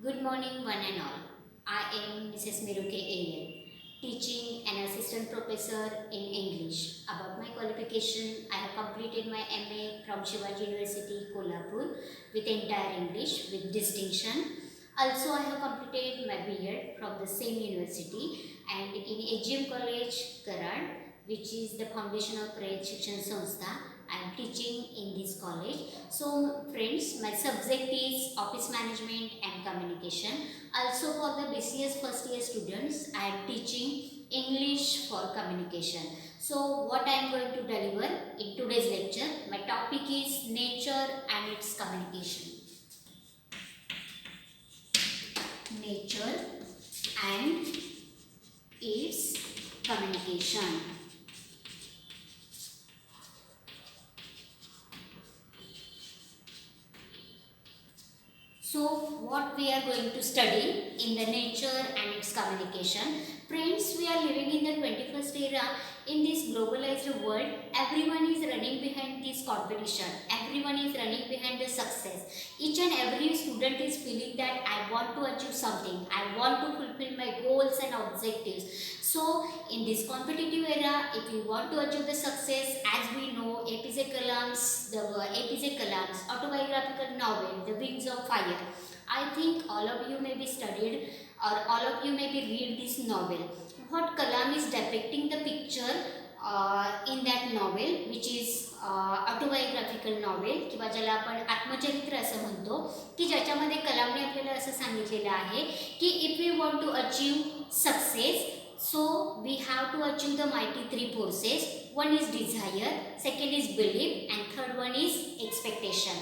Good morning, one and all. I am Mrs. Miruke A.N., teaching an assistant professor in English. About my qualification, I have completed my MA from Shivaji University, Kolhapur, with entire English with distinction. Also, I have completed my B.Ed from the same university and in AGM College, Karad, which is the foundation of Rayat Shikshan Sanstha. I am teaching in this college. So friends, my subject is office management and communication. Also for the BCS first year students, I am teaching English for communication. So what I am going to deliver in today's lecture, my topic is nature and its communication. Nature and its communication. So what we are going to study in the nature and its communication. Friends, we are living in the 21st era. In this globalized world, everyone is running behind this competition. Everyone is running behind the success. Each and every student is feeling that I want to achieve something. I want to fulfill my goals and objectives. So in this competitive era, if you want to achieve the success, as we know, APJ Kalam's autobiographical novel, The Wings of Fire. I think all of you may be studied or all of you may be read this novel. What Kalam is depicting the picture in that novel, which is autobiographical novel किंवा ज्याला आपण आत्मचरित्र असं म्हणतो की ज्याच्यामध्ये कलामने आपल्याला असं सांगितलेलं आहे की if we want to achieve success so we have to achieve the mighty three forces. One is desire, second is belief, and third one is expectation.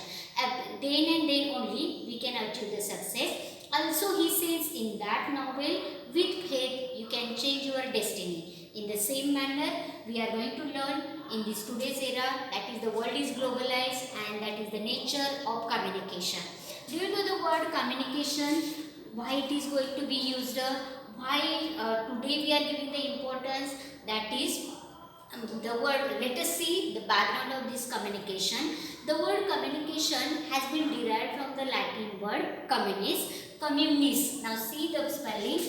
Then and then only we can achieve the success. Also he says in that novel, with faith you can change your destiny. In the same manner, we are going to learn in this today's era, that is the world is globalized and that is the nature of communication. Do you know the word communication? Why it is going to be used? Why today we are giving the importance, that is the word. Let us see the background of this communication. The word communication has been derived from the Latin word communis. Now see the spelling.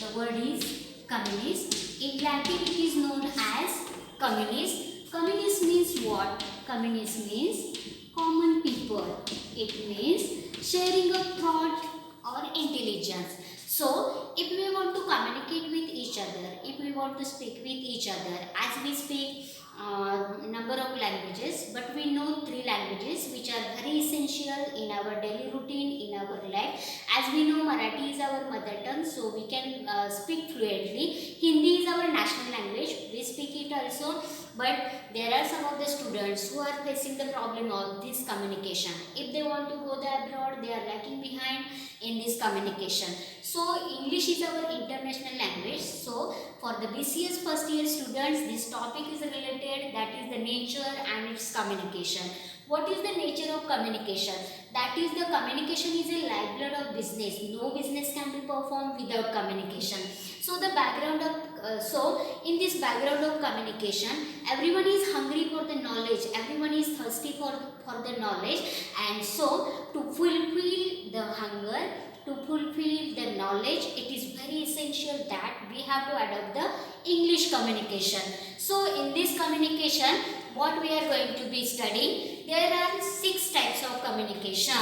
The word is communis. In Latin it is known as communist. Communist means what? Communist means common people. It means sharing of thought or intelligence. So, if we want to communicate with each other, if we want to speak with each other, as we speak number of languages, but we know three languages which are very essential in our daily routine, in our life. As we know, Marathi is our mother tongue, so we can speak fluently. Hindi is our national language, we speak it also. But there are some of the students who are facing the problem of this communication. If they want to go abroad, they are lacking behind in this communication. So English is our international language. So for the BCS first year students, this topic is related, that is the nature and its communication. What is the nature of communication? That is the communication is a lifeblood of business. No business can be performed without communication. So the background of in this background of communication, everyone is hungry for the knowledge, everyone is thirsty for the knowledge, and so to fulfill the hunger, to fulfill the knowledge, it is very essential that we have to adopt the English communication. So in this communication, what we are going to be studying, there are 6 types of communication.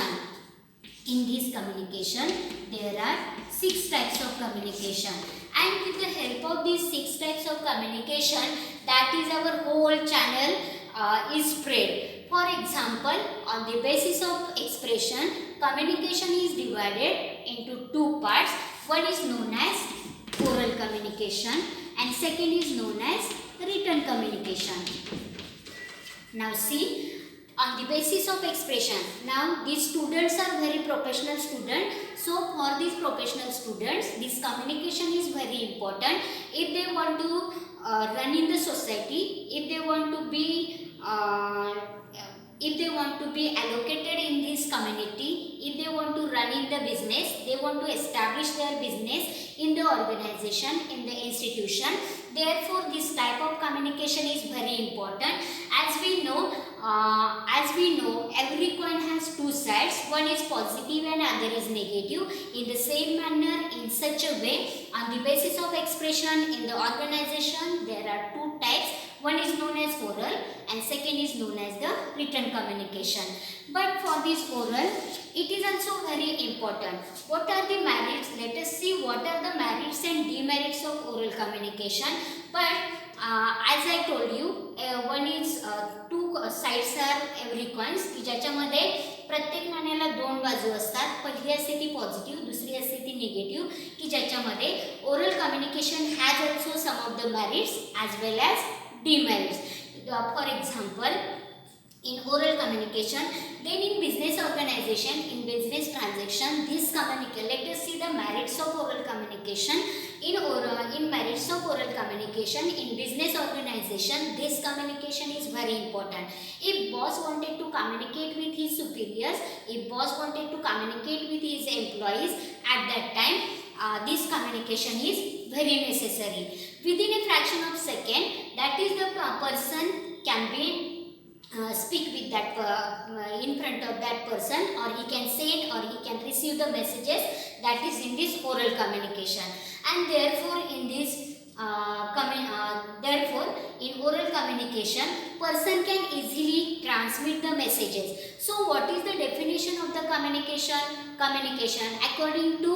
In this communication, there are 6 types of communication, and with the help of these 6 types of communication, that is our whole channel is spread. For example, on the basis of expression, communication is divided into 2 parts. One is known as oral communication and second is known as written communication. Now see, on the basis of expression, now these students are very professional students. So for these professional students, this communication is very important. If they want to run in the society, if they want to be allocated in this community, if they want to run in the business, they want to establish their business in the organization, in the institution. Therefore, this type of communication is very important. As we know, as we know, every coin has two sides. One is positive and other is negative. In the same manner, in such a way, on the basis of expression in the organization, there are two types. One is known as oral and second is known as the written communication. But for this oral, it is also very important. What are the merits? Let us see what are the merits and demerits of oral communication. But as I told you, one is two sides are every coins की ज्याच्यामध्ये प्रत्येक नाण्याला दोन बाजू असतात. पहिली असते ती positive, दुसरी असते ती निगेटिव्ह, की ज्याच्यामध्ये oral communication has also some of the merits as well as demerits. For example, in oral communication, then in business organization, in business transaction, this communication, let us see the merits of oral communication. In merits of oral communication in business organization, this communication is very important. If boss wanted to communicate with his superiors, if boss wanted to communicate with his employees, at that time this communication is very necessary. Within a fraction of second, that is the person can be speak with that in front of that person, or he can send or he can receive the messages that is in this oral communication. And therefore in this therefore in oral communication, person can easily transmit the messages. So what is the definition of the communication? According to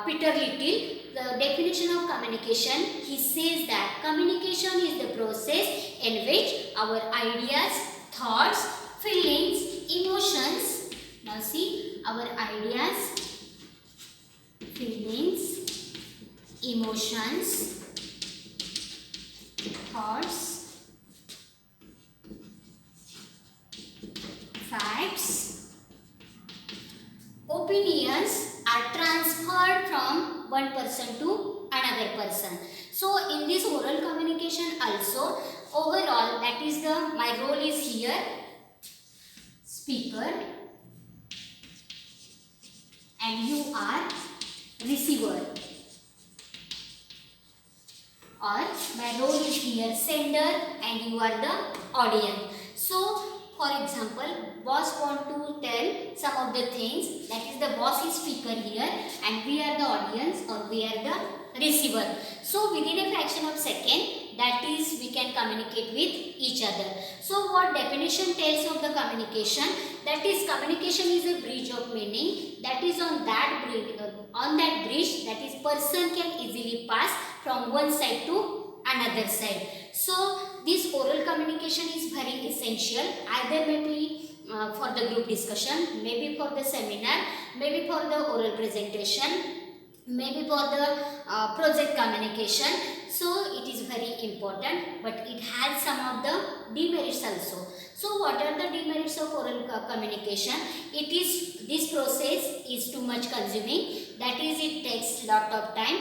Peter Little, the definition of communication, he says that communication is the process in which our ideas, thoughts, feelings, emotions, now see, our ideas, feelings, emotions, thoughts, facts, opinions are transferred from one person to another person. So in this oral communication also, overall, that is my role is here, speaker, and you are receiver, or my role is here sender and you are the audience. So for example, boss want to tell some of the things, that is the boss is speaker here and we are the audience or we are the receiver. So within a fraction of second, that is we can communicate with each other. So what definition tells of the communication? That is communication is a bridge of meaning, that is on that bridge that is person can easily pass from one side to another side. So this oral communication is very essential, either maybe for the group discussion, maybe for the seminar, maybe for the oral presentation, maybe for the project communication. So it is very important, but it has some of the demerits also. So what are the demerits of oral communication? It is, this process is too much consuming, that is it takes lot of time.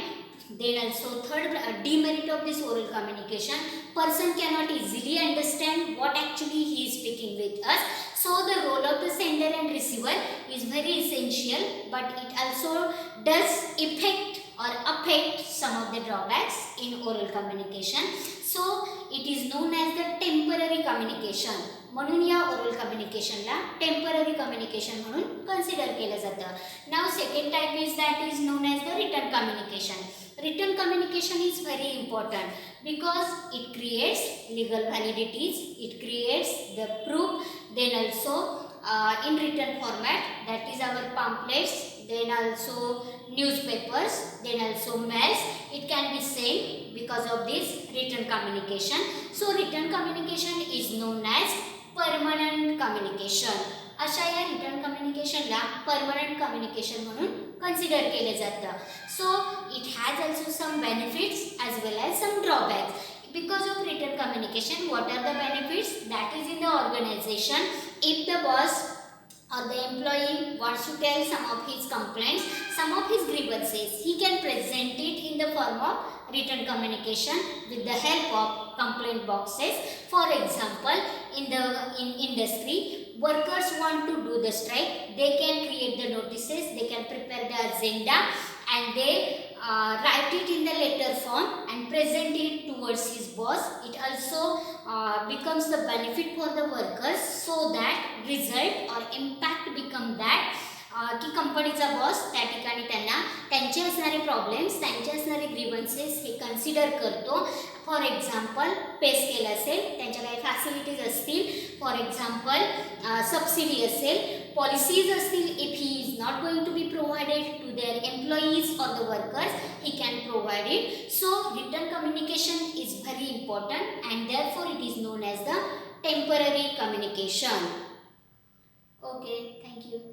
Then also third demerit of this oral communication, person cannot easily understand what actually he is speaking with us. So the role of the sender and receiver is very essential, but it also does affect some of the drawbacks in oral communication. So it is known as the temporary communication. म्हणून या ओरल कम्युनिकेशनला temporary communication म्हणून consider केलं जातं. Now second type is that is known as the written communication. Written communication is very important because it creates legal validities, it creates the proof, then also in written format, that is our pamphlets, then also newspapers, then also mails, it can be sent because of this written communication. So written communication is known as permanent communication. अशा या written कम्युनिकेशनला permanent communication म्हणून consider केले जातं. So it has also some benefits as well as some drawbacks. Because of written communication, what are the benefits? That is in the organization, if the boss or the employee wants to tell some of his complaints, some of his grievances, he can present it in the form of written communication with the help of complaint boxes. For example, in industry, workers want to do the strike, they can create the notices, they can prepare the agenda, and they write it in the letter form and present it towards his boss. It also becomes the benefit for the workers, so that result or impact become that की कंपनीचा boss त्या ठिकाणी त्यांना त्यांचे असणारे problems, त्यांचे असणारे grievances हे कन्सिडर करतो. फॉर एक्झाम्पल पे स्केल असेल, त्यांच्या काही फॅसिलिटीज असतील, फॉर एक्झाम्पल सबसिडी असेल, पॉलिसीज असतील, if he is not going to be provided to their employees और the workers, he can provide it. So return communication is very important and therefore it is known as the temporary communication. Okay, thank you.